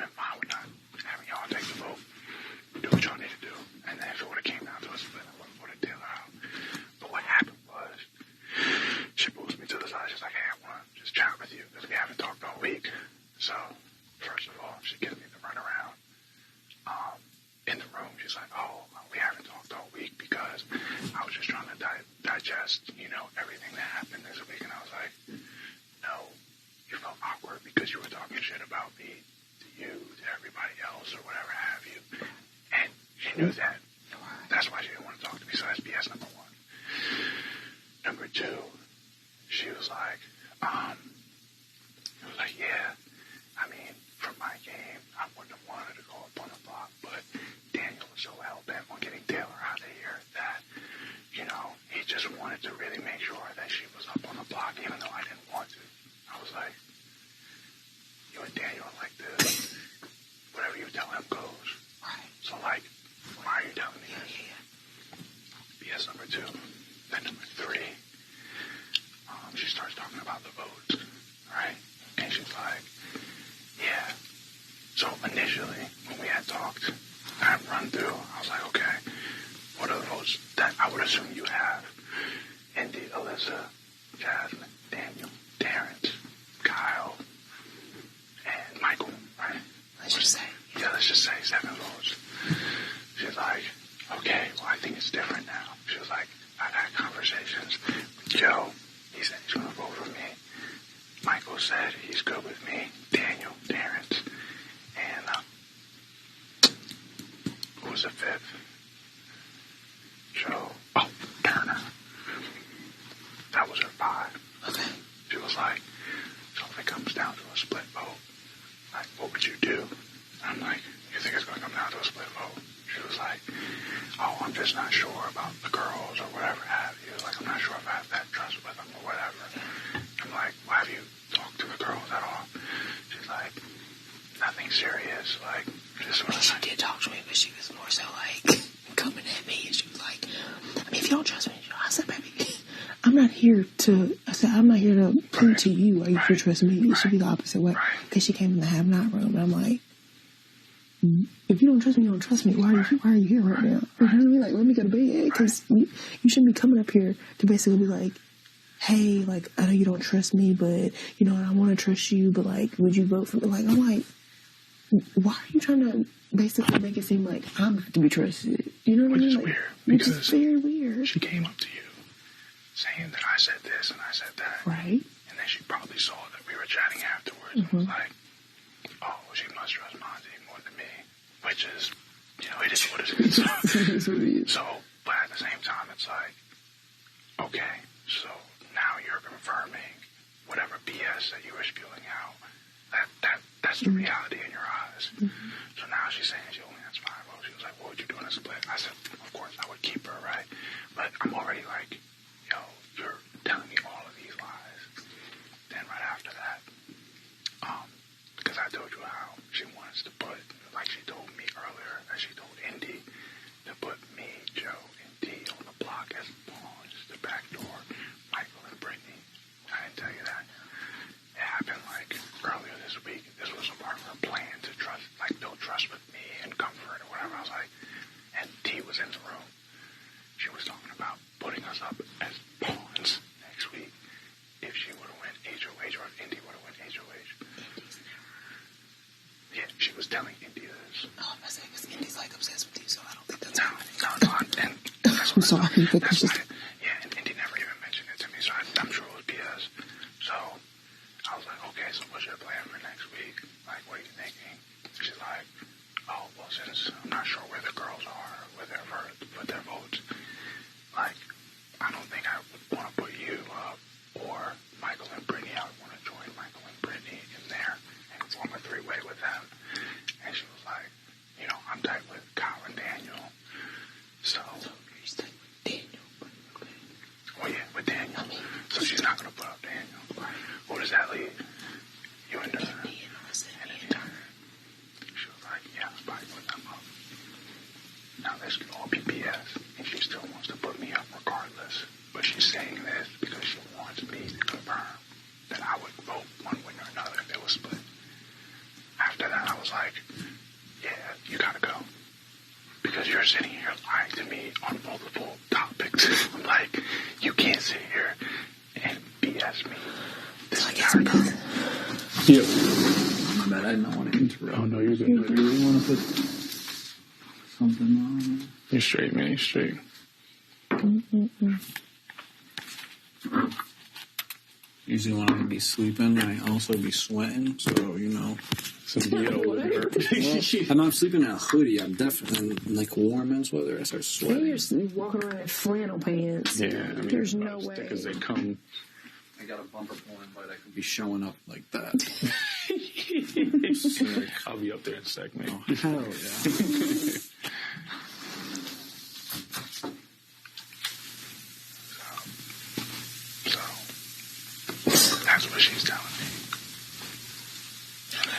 been fine with not having y'all take the vote. Do what y'all need to do. And then if it would have came down to a split, I would have voted Taylor out. But what happened was, she pulls me to the side. She's like, hey, I want to just chat with you because we haven't talked all week. So, first of all, she gives me the runaround. In the room, she's like, oh, we haven't talked all week because I was just trying to digest, everything that happened this week. And I was like, no, you felt awkward because you were talking shit about me to you, to everybody else, or whatever have you. And she knew that. That's why she didn't want to talk to me. So that's BS number one. Number two, she was like, yeah, I mean, from my game, I wouldn't have wanted to go up on the block, but Daniel was so hell-bent on getting Taylor out of here that, he just wanted to really make sure that she was up on the block, even though I didn't want to. I was like, you and Daniel are like this. Whatever you tell him goes. Right. So, why are you telling me this? Yeah. BS number two. Then number three, she starts talking about the votes, right? And she's like, yeah. So initially, when we had talked, I had run through, I was like, okay, what are the votes that I would assume you have? Indy, Alyssa, Jasmine, Daniel, Terrence, Kyle, and Michael, right? Let's just say 7 votes. She's like, okay, well, I think it's different now. She was like, I've had conversations with Joe. He said he's going to vote for me. Michael said he's good with me. Daniel, Terrence, and who was the 5th? Joe. Oh, Turner. That was her 5. Okay. She was like, so if it comes down to a split vote, what would you do? I'm like, you think it's going to come down to a split vote? She was like, oh, I'm just not sure about the girls or whatever have you. I'm not sure if I have that trust with them or whatever. I'm like, well, have you talked to the girls at all? She's like, nothing serious. She did talk to me, but she was more so coming at me, and she was like, I mean, if you don't trust me, I said, baby, I'm not here to prove to you why you should trust me. It should be the opposite way. Because she came in the have-not room, and I'm like, if you don't trust me, you don't trust me. Why are you here right now? You know what I mean? Let me go to bed. Because you shouldn't be coming up here to basically be like, hey, I know you don't trust me, but, I want to trust you, but, would you vote for me? I'm like, why are you trying to basically make it seem like I'm not to be trusted? You know what I mean? Which is weird. Because it's very weird. She came up to you saying that I said this and I said that. Right. And then she probably saw that we were chatting afterwards and was like, oh, she must trust Monte more than me. Which is, it is what it is. It is what it is. So, but at the same time, it's like, okay, so now you're confirming whatever BS that you were spewing out. That's the reality in your eyes. Mm-hmm. So now she's saying she only has 5 votes. She was like, what would you do in a split? I said, of course, I would keep her, right? But I'm already like, you're telling me all of these lies. Then right after that, because I told you how she wants to put, she told me earlier, that she told Indy to put me, Joe, and D on the block as pawns, the back door, Michael and Brittany. I didn't tell you that. It happened earlier this week. This was a part of her plan to trust, build trust with me and comfort or whatever. I was like, and D was in the room. She was talking about putting us up as pawns next week if she would have went HOH or if Indy would have went HOH. Yeah, she was telling Indy this. Oh, I'm not saying because Indy's obsessed with you, so I don't think that's happening. No, and I'm sorry, but that's why. Yeah, and Indy never even mentioned it to me, so I'm sure it was BS. So I was like, okay, so what's your plan for next week? What are you thinking? She's like, oh, well, since I'm not sure where the girls are with their votes, I don't think I would want to put you up or Michael and Brittany. I would want to join Michael and Brittany in there and form a 3-way with them. And she was like, I'm tight with Kyle and Daniel. So she's tight with Daniel. Oh yeah, with Daniel. So she's not gonna put up Daniel. What does that leave? You and her. She was like, yeah, I'm probably put them up. Now this could all be BS, and she still wants to put me up regardless. But she's saying this because she wants me to confirm that I would vote one way or another if it was split. After that, I was like, yeah, you gotta go. Because you're sitting here lying to me on multiple topics. I'm like, you can't sit here and BS me. This entire time. Yep. My bad, I did not want to interrupt. Oh, no, you're good. Do you want to put something on? You're straight, man. You're straight. Usually when I be sleeping, I also be sweating, so, you know. Some DL whatever. I'm not sleeping in a hoodie. I'm definitely in, like, warm ass weather. I start sweating. You're walking around in flannel pants. Yeah, I mean, there's no way. Because they come. I got a bumper pulling, but I could be showing up like that. I'll be up there in a sec, man. Oh, hell yeah. So that's what she's telling me.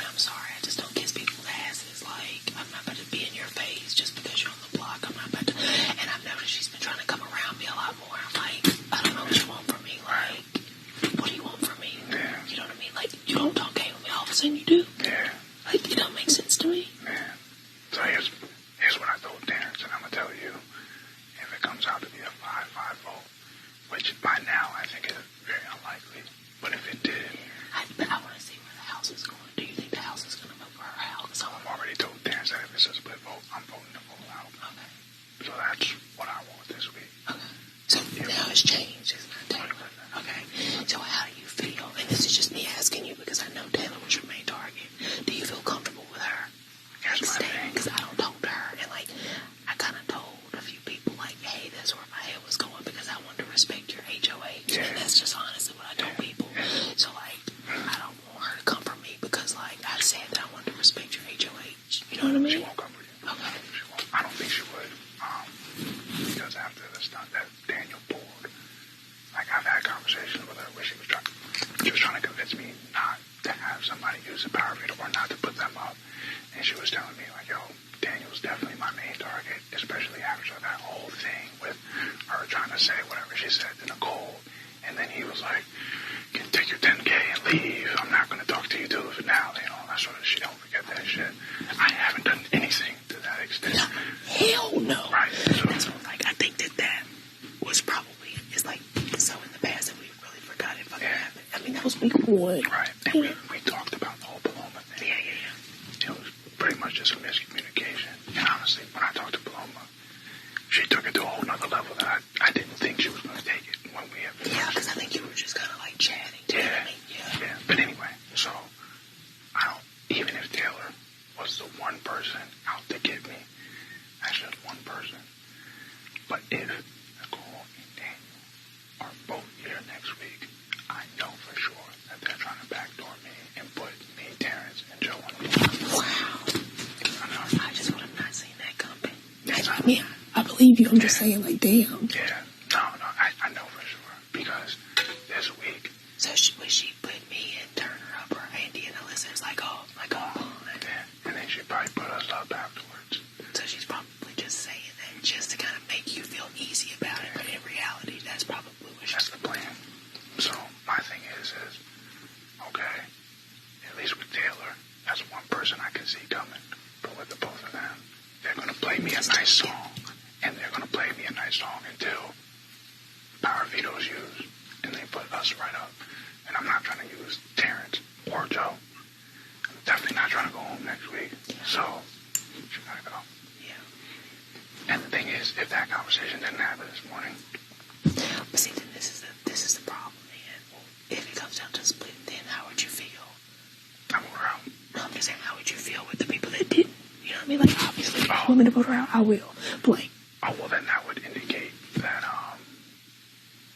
I'm sorry, I just don't kiss people's asses. Like, I'm not about to be in your face just because you're on the block. I'm not about to. And I've noticed she's been trying to come around me a lot more. I'm like, I don't know what you want from me. Like, what do you want from me? Yeah. You know what I mean? Like, you don't talk gay with me. All of a sudden you do. Yeah. Like, it don't make sense to me. Man. So here's what I told Terrence, and I'm going to tell you, if it comes out to be a 5-5 vote, which by now I think is very unlikely, but if it did... But I want to see where the house is going. Do you think the house is going to vote for her house? So I've already told Terrence that if it's a split vote, I'm voting the vote out. Okay. So that's what I want this week. Okay. So now it's changed, isn't it, Taylor? Okay. So how do you feel? And this is just me asking you because I know Taylor was your main target. Do you feel comfortable with her? Here's my thing. Because I don't talk to her. And, like, I kind of told a few people, like, hey, that's where my head was going because I wanted to respect your HOH. Yeah. And that's just honestly what I told people. So, like, I don't want her to come for me because, like, I said that I wanted to respect your HOH. You know what I mean? She won't come for you. Okay. She won't. I don't think she would. Because after the stunt that Daniel pulled, like, I've had conversations with her where she was trying to convince me not to have somebody use the power veto or not to put them up. And she was telling me, like, yo, Daniel's definitely my main target, especially after that whole thing with her trying to say whatever she said to Nicole. And then he was like, can take your 10K and leave. I'm not going to talk to you till the finale and all that sort of shit. Don't forget that shit. I haven't done anything to that extent. No, hell no. Right. So, that's what, like, I think that was probably, it's like, so in the past that we really forgot it fucking happened. I mean, that was week one. right. And we talked about the whole Paloma thing. Yeah. It was pretty much just a miscommunication. And honestly, when I talked to Paloma, she took it to a whole nother level that I didn't think she was going to take it when we had finished. Yeah, because I think you were just kind of like chatting. Yeah. But anyway, so I don't, even if Taylor was the one person out to get me, that's just one person. But if Nicole and Daniel are both here next week, I know for sure that they're trying to backdoor me and put me, Terrence, and Joe on the block. Wow. I know. I just would have not seen that coming. Yes, I mean, I believe you. I'm just saying, like, damn. Yeah. No, I know for sure. Because this week... So would she put me and Turner up or Andy and Alyssa? It's like, oh. Yeah. And then she probably put us up afterwards. So she's probably just saying that just to kind of make you feel easy about it. But in reality, that's probably what she's... That's the plan. So my thing is, okay, at least with Taylor, that's one person I can see coming. But with the both of them, they're going to play me a nice song. And they're going to play me a nice song until power veto's used. And they put us right up. And I'm not trying to use Terrence or Joe. I'm definitely not trying to go home next week. So, she's got to go. Yeah. And the thing is, if that conversation didn't happen this morning... But see, then this is the problem, man. If it comes down to split, then how would you feel? I vote her out. No, I'm just saying, how would you feel with the people that didn't? You know what I mean? Like, obviously, if you want me to vote her out, I will. But, like... Oh, well, then that would indicate that,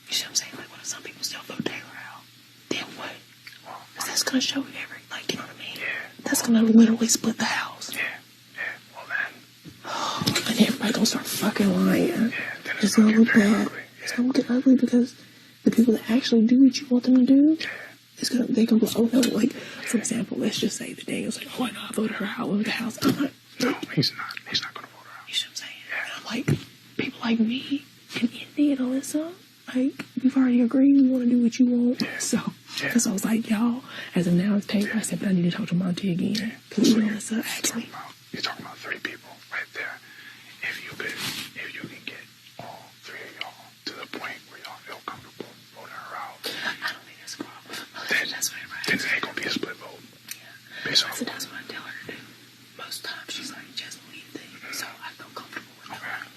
You see what I'm saying? Like, what if some people still vote Taylor out? Then what? well... Because that's going to show like, you know what I mean? Yeah. That's going to literally split the house. Yeah. Well, then... And everybody going to start fucking lying. Yeah, then It's going to look very bad. ugly. It's going to get ugly because the people that actually do what you want them to do, they're going to be, oh no, like, for example, let's just say that Daniel's like, oh, I know, I voted her out of the house. I'm not. No, he's not. He's not going to vote her out. You see what I'm saying? Yeah. And I'm like, people like me and Indy and Alyssa, like, we've already agreed we want to do what you want. Yeah. So, Yeah. Because I was like, y'all, as of now, it's paid. I said, but I need to talk to Monte again. Because So Melissa asked me. you're talking about 3 people right there. If you can get all 3 of y'all to the point where y'all feel comfortable voting her out, I don't think that's a problem. then That's what it ain't gonna be a split vote. Yeah. So That's what I tell her to do. Most times she's like, just leave things. So I feel comfortable with her.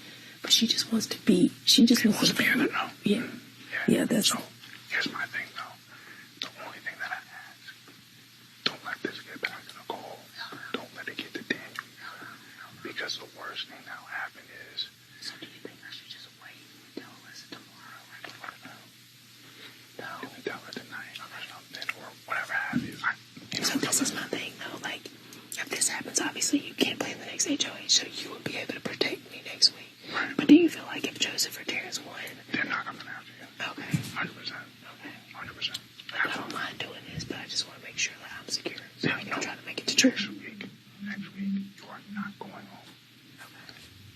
But she just wants to be, she just wants to be in the know. Yeah. Yeah, that's so. Here's my thing though. The only thing that I ask, don't let this get back to Nicole. Don't let it get to Daniel. Because the worst thing that'll happen is. So do you think I should just wait until Alyssa tomorrow? No. You can tell her tonight or something or whatever have you. So this is my thing though. Like, if this happens, obviously you can't play in the next HOH, so you will be able to protect me next week. Right. But do you feel like if Joseph or Terrence won? They're not coming after you. Okay. 100%. Okay. 100%. I don't mind doing this, but I just want to make sure that I'm secure. So I can try to make it to church. Next week, you are not going home.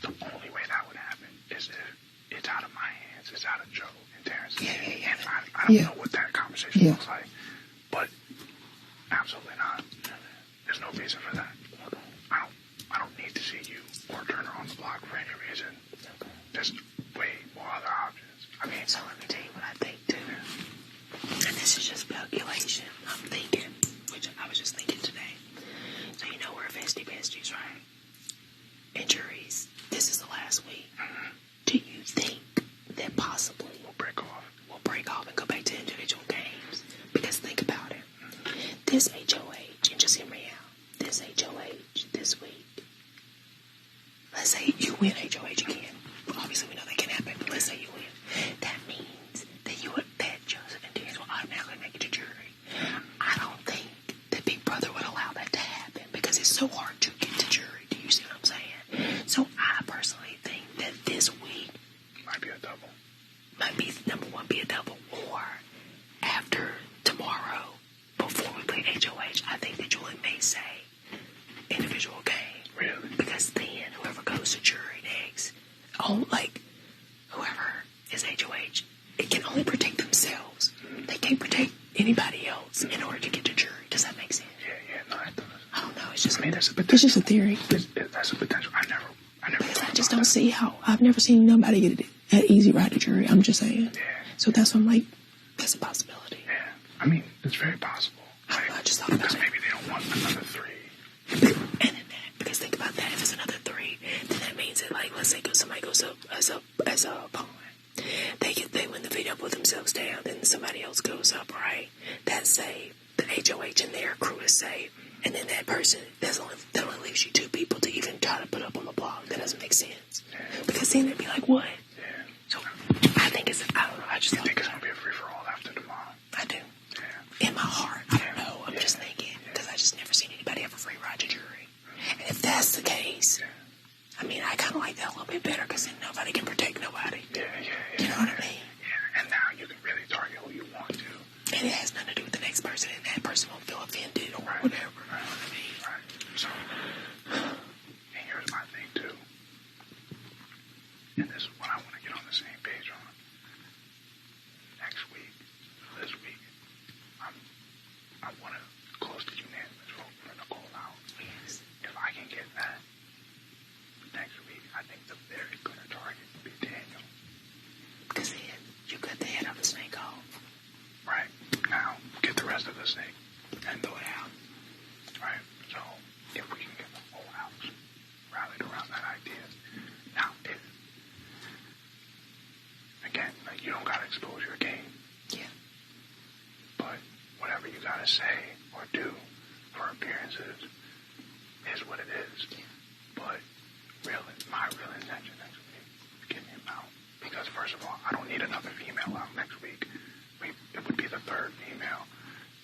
The only way that would happen is if it's out of my hands, it's out of Joe and Terrence's hands. Yeah. And I don't know what that conversation looks like, but absolutely not. There's no reason for that. I don't need to see you or Turner on the block for any reason. There's way more other options. I mean, so let me tell you what I think too. And this is just speculation. I'm thinking, which I was just thinking today. So you know we're festy besties, right? Injuries. This is the last week. Do you think that possibly we'll break off and go back to individual games? Because think about it. This HOH, and just hear me out. This HOH this week. Let's say you win HOH again. Well, obviously we know that can happen, but let's say you win. That means that Joseph and Terrence will automatically make it to jury. I don't think that Big Brother would allow that to happen because it's so hard to get to jury. Do you see what I'm saying? So I personally think that this week might be a double. Might be number one, be a double, or after tomorrow, before we play HOH, I think that Julie may say individual game. Really? Because then whoever goes to jury next, whoever is HOH, it can only protect themselves. They can't protect anybody else in order to get to jury. Does that make sense? Yeah, no, it does. I don't know. It's just, that's a potential. It's just a theory. That's a potential. I never. Because I just don't see how. I've never seen nobody get it that easy right to jury. I'm just saying. Yeah. So that's what I'm like. That's a possibility. Yeah. I mean, it's very possible. I just thought about because it. Maybe they don't want another 3. And then that, because think about that. If it's another 3, then that means that, like, let's say somebody goes up as a pawn. They win the feed up with themselves down. Then somebody else goes up, right? That's safe. The HOH and their crew is safe. And then that person, that only leaves you 2 people to even try to put up on the block. That doesn't make sense. Yeah. Because then they'd be like, what? Yeah. So I think I don't know. I just think it's going to be a free-for-all after tomorrow? I do. Yeah. In my heart, I don't know. I'm just thinking. Because I just never seen anybody have a free ride to jury. And if that's the case, I mean, I kind of like that a little bit better because then nobody can protect nobody. Yeah. You know what I mean? Yeah, and now you can really target who you want to. And it has nothing to do with the next person, and that person won't feel offended or whatever. You know what I mean? Right. So, and here's my thing too. And this is what I want to get on the same page on. Next week, this week, I want to close the unanimous vote for Nicole out. Yes. If I can get that next week, I think the very clear target would be Daniel. Because then you cut the head off the snake off. Right. Now, get the rest of the snake and throw it out. Right. So, if we can get the whole house rallied around that idea. Now, again, like, you don't got to expose your game. Yeah. But whatever you got to say or do for appearances is what it is. Yeah. But my real intention next week is getting him out. Because, first of all, I don't need another female out next week. It would be the 3rd female.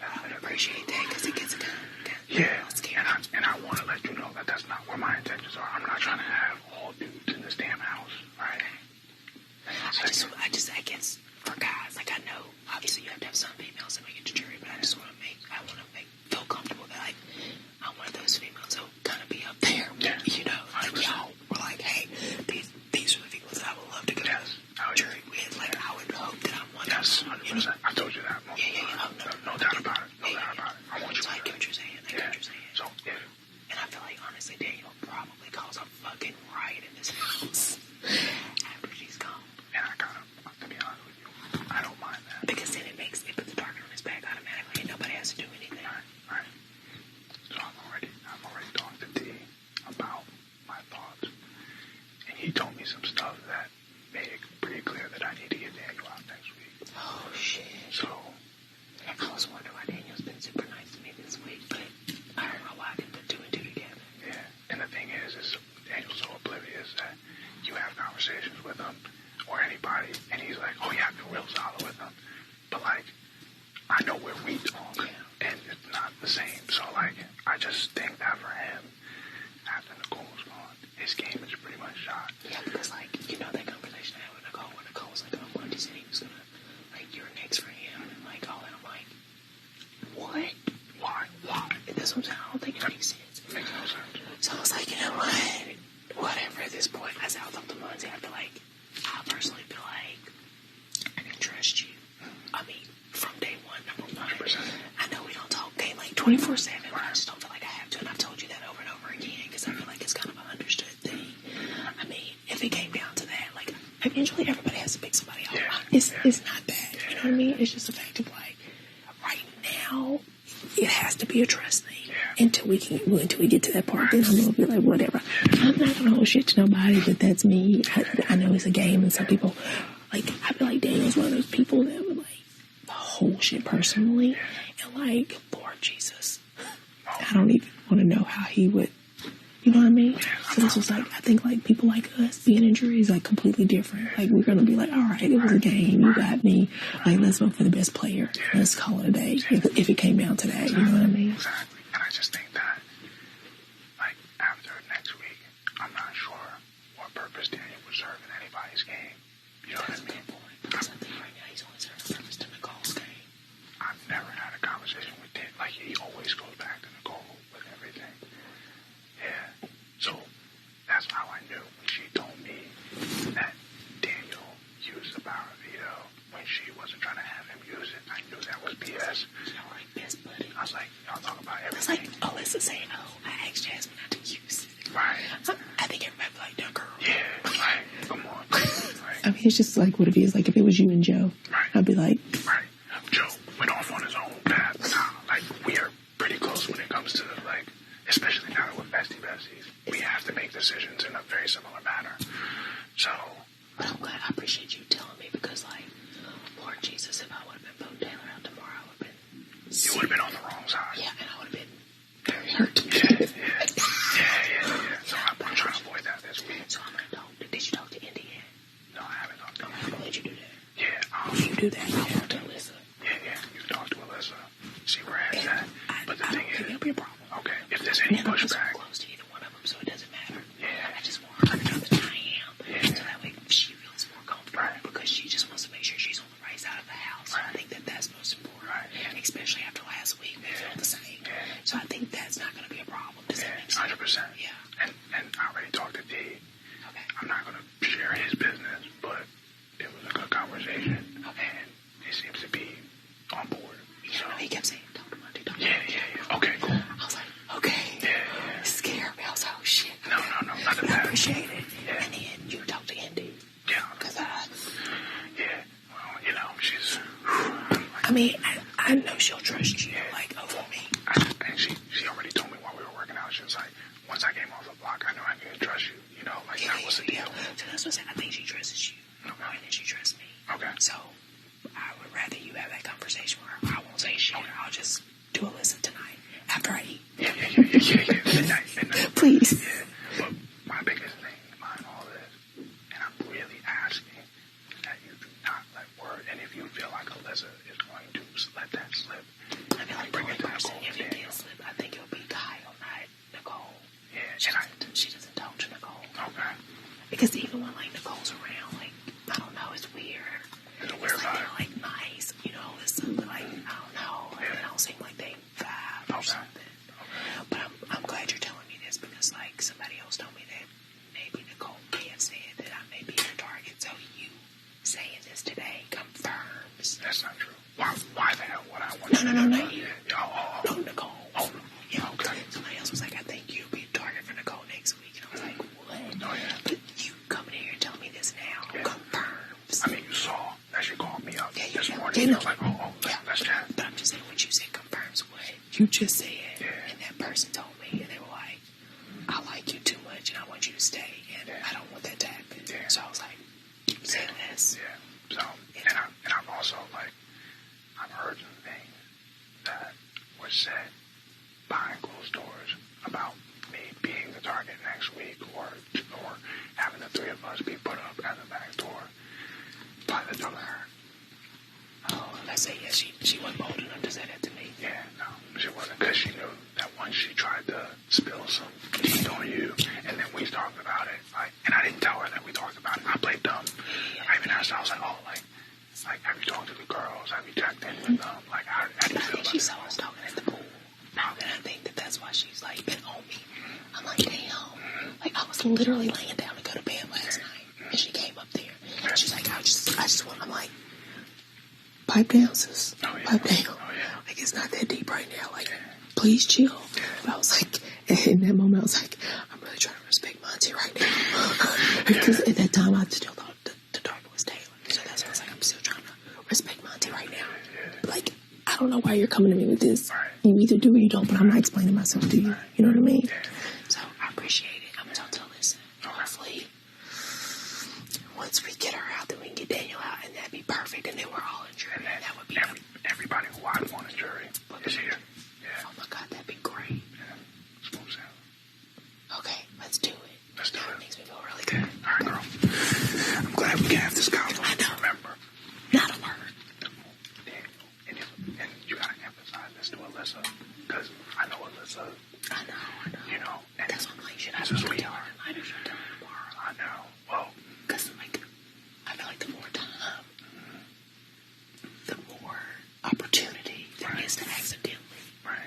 I would appreciate that because it gets kind of scary. And I want to let you know that that's not where my intentions are. I'm not trying to have all dudes in this damn house, right? I guess for guys, like I know, obviously you have to have some females that make it to jury, but I want to feel comfortable that like I'm one of those females who kind of be up there, you know, like y'all were like, hey, these are the females that I would love to go to jury with. Like I would hope that I'm one of them. Yes, 100%. I told you that. Yeah. Oh, no, honestly, Daniel probably cause a fucking riot in this house after she's gone. And I kind of, to be honest with you, I don't mind that. Because then it puts the target on his back automatically and nobody has to do anything. Right. So I've already talked to D about my thoughts. And he told me some stuff that made it pretty clear that I need to get Daniel out next week. Oh, shit. So I was wondering why Daniel's been super nice to me this week, but I don't know why I didn't put two and two together. yeah, and the thing is Daniel's so oblivious that you have conversations with him or anybody, and he's like, oh yeah, I've been real solid with him. But like, I know where we talk, and it's not the same. So like, I just think that for him, after Nicole's gone, his game is pretty much shot. Yeah, because like, you know that conversation I had with Nicole, where Nicole was like, oh, Monte said he was gonna, like, you're next for him, and like, all that. I'm like, what? Why? That's what I'm saying. I don't think it makes sense. Makes no sense. So I was like, you know what? Whatever at this point. I said, I'll talk to Monte. I personally feel like I can trust you. I mean, from day one, number one. 100%. I know we don't talk game like 24/7, but I just don't feel like I have to. And I've told you that over and over again because I feel like it's kind of an understood thing. I mean, if it came down to that, like, eventually everybody has to pick somebody out. It's not that. You know what I mean? It's just a fact of like, right now, it has to be a trust thing. Until we get to that part, then I'm gonna be like, whatever. I'm not gonna hold shit to nobody, but that's me. I know it's a game, and some people, like, I feel like Daniel's one of those people that would like hold shit personally, and like, Lord Jesus, I don't even want to know how he would. You know what I mean? So this was like, I think like people like us being in jury is like completely different. Like, we're gonna be like, all right, it was a game, you got me. Like, let's vote for the best player. Let's call it a day. If it came down to that, you know what I mean? Exactly. And I just think that, like, after next week, I'm not sure what purpose Daniel would serve in anybody's game. You know what I mean? Because I think right now he's only serving purpose to Nicole's game. I've never had a conversation with Dan. Like, he always goes back to Nicole with everything. Yeah. So that's how I knew when she told me that Daniel used the power veto when she wasn't trying to have him use it. I knew that was BS. Y'all like best buddy. I was like, y'all talk about It's everything. like Alyssa saying, oh, I asked Jasmine not to use it. Right. I think everybody would be like, that girl. Yeah. Like, come on. Like, I mean, it's just like what it is. Like, if it was you and Joe, I'd be like, right. Joe went off on his own path. Like, we are pretty close when it comes to, like, especially now that we're besties. We have to make decisions in a very similar manner. So, but I'm glad. I appreciate you telling me because, like, Lord Jesus, if I would have been voting Taylor out tomorrow, I would have been. You would have been on the wrong side. Yeah, and I would have been very hurt. Yeah. So I'm trying to avoid that this week. So I'm gonna talk. Did you talk to Indy yet? No, I haven't talked to I'm gonna let you do that. Yeah. You do that. I'll talk to Alyssa. Yeah. You talk to Alyssa. See where it's at. But the thing is, it'll be a problem. okay, if there's any I'm just pushback. close to either one of them, so it doesn't matter. Yeah. I just want her to know that I am. Yeah. So that way she feels more comfortable. Right. Because she just wants to make sure she's on the right side of the house. Right. I think that that's most important. Right. Especially after last week, we feel the same. Yeah. So I think that's not going to be a problem. Does that make sense? 100%. Yeah. And I already talked to D. Okay. I'm not going to share his business, but it was a good conversation. Okay. And he seems to be on board. Yeah, So. no, he kept saying, talk to Monte, talk to Yeah. Okay, cool. I was like, okay. Yeah. It scared me. I was like, oh shit. No, nothing I bad. appreciate it. Yeah. And then you talked to Indy. Yeah. Because Yeah. Well, you know, she's. I mean, I know she'll trust you, like, over me. And she already told me while we were working out, she was like, once I came off the block, I know I can trust you. You know, like, that was the deal. So that's what I'm saying. I think she trusts you more than she trusts me. Okay. So I would rather you have that conversation with her. I won't say shit. I'll just do a listen tonight after I eat. Yeah. Midnight. Please. Yeah. But my biggest thing behind all this, and I'm really asking, that you do not let word, and if you feel like Alyssa is going to let that slip, I feel like bring it to person, Nicole if and it Daniel. did slip, I think it'll be Kyle, not Nicole. Yeah, She doesn't talk to Nicole. Okay. Because even when, like, Nicole's around, like, I don't know, it's weird. It's a weird like, vibe. they're, like, nice, you know, it's something like, I don't know, like, they don't seem like they vibe or something. But I'm glad you're telling me this because, like, somebody else told me that maybe Nicole may have said that I may be your target. So you saying this today confirms. That's not true. Why the hell would I want No, not you. Oh. No, Nicole. Oh, yeah. okay. Somebody else was like, I think you'll be a target for Nicole. Okay, no. Like, let's chat. But I'm just saying what you said confirms what you just said. Yeah. And that person told me, and they were like, I like you too much, and I want you to stay, and I don't want that to happen. Yeah. So I was like, say less. Yeah. So, and I've also, like, I've heard some things that were said behind closed doors about me being the target next week, or having the three of us be put up at the back door by the door. Oh, and I say, yeah, she wasn't bold enough to say that to me. Yeah, no, she wasn't, because she knew that once she tried to spill some tea on you, and then we talked about it, like, and I didn't tell her that we talked about it. I played dumb. Yeah. I even asked her, I was like, oh, like, have you talked to the girls? Have you checked in with them? Like, how do you I feel think about she it? saw us talking at the pool. And I think that's why she's like been on me. I'm like, damn. Like, I was literally laying down to go to bed last night, and she came up there. And she's like, I just want. I'm like, pipe down, sis. Oh, yeah. Pipe down. Oh, yeah. Like, it's not that deep right now. Like, please chill. But I was like, in that moment, I was like, I'm really trying to respect Monte right now. Because at that time, I still thought the target was Taylor. So that's why I was like, I'm still trying to respect Monte right now. Like, I don't know why you're coming to me with this. Right. You either do or you don't, but I'm not explaining myself to you. You know what I mean? Yeah. So I appreciate it. I'm going to talk to Alyssa. Hopefully, once we get her out, then we can get Daniel out, and that'd be perfect. And then we're all in jury. And then That would be everybody who I want in jury is here. Yeah. Oh my God, that'd be great. Yeah. Smooth sailing. Okay, let's do it. Let's do That it. makes me feel really good. All right, girl. I'm glad we can have this convo. I know. Remember, Not a word. Daniel, and you gotta emphasize this to Alyssa, because I know Alyssa. I know. You know, and That's what I'm like, should I This is tell her sweetheart. tonight or should I tell her tomorrow? I know. Well, Because, like, I feel like the more time, the more opportunity there is to accidentally. right.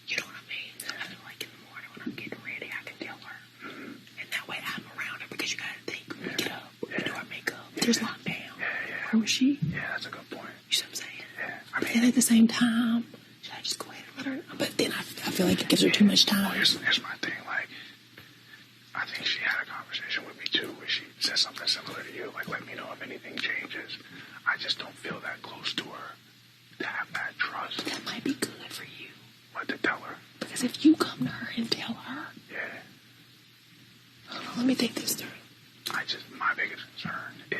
You know what I mean? I feel like in the morning when I'm getting ready, I can tell her. And that way I'm around her, because you gotta think, when we get up, we do our makeup. There's lockdown. Yeah. Where was she? Yeah, that's a good point. You see what I'm saying? Yeah. I But mean, then at the same time, should I just go ahead and let her? But then I feel like it gives her too much time. here's my thing. Like, I think she had a conversation with me too, where she said something similar to you. Like, let me know if anything changes. I just don't feel that close to her to have that trust. That might be good for you. What to tell her? Because if you come to her and tell her, Yeah. let me think this through. My biggest concern